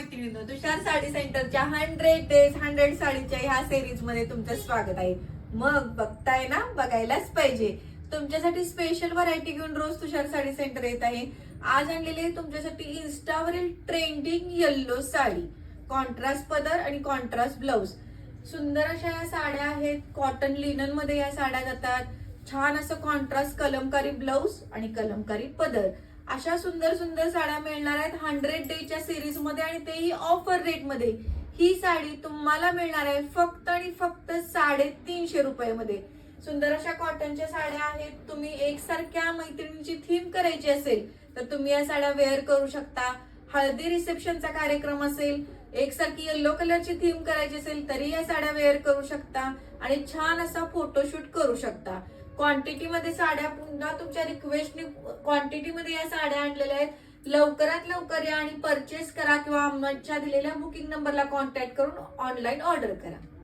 मैत्रिणींनो, तुषार साडी सेंटरच्या 100 डेज 100 साडीच्या ह्या सिरीज मध्ये तुमचं स्वागत आहे. मग बघताय ना, बघायलाच पाहिजे. तुमच्यासाठी स्पेशल व्हरायटी घेऊन रोज तुषार साडी सेंटर येत आहे. आज आणलेले तुमच्यासाठी इन्स्टावरील ट्रेंडिंग येल्लो साडी, कॉन्ट्रास्ट पदर आणि कॉन्ट्रास्ट ब्लाउज. सुंदर अशा या साड्या आहेत. कॉटन लिनन मध्ये या साड्या जातात. छान असं कॉन्ट्रास्ट कलमकारी ब्लाउज आणि कलमकारी पदर, अशा सुंदर सुंदर साड्या मिळणार आहेत 100 डेच्या सिरीज मध्ये, आणि तेही ऑफर रेट मध्ये. ही साडी तुम्हाला मिळणार आहे फक्त आणि फक्त 350 रुपयामध्ये. सुंदर अशा कॉटनच्या साड्या आहेत. तुम्ही एकसारख्या मैत्रिणीची थीम करायची असेल तर तुम्ही या साड्या वेअर करू शकता. हळदी रिसेप्शनचा कार्यक्रम असेल, एकसारखी येल्लो कलरची थीम करायची असेल तरी या साड्या वेअर करू शकता आणि छान असा फोटोशूट करू शकता. क्वांटिटी मध्ये साड्या, पुन्हा तुमच्या रिक्वेस्टने क्वांटिटी मध्ये या साड्या आणलेल्या आहेत. लवकरात लवकर या आणि परचेस करा किंवा आमच्या दिलेल्या बुकिंग नंबरला कॉन्टॅक्ट करून ऑनलाईन ऑर्डर करा.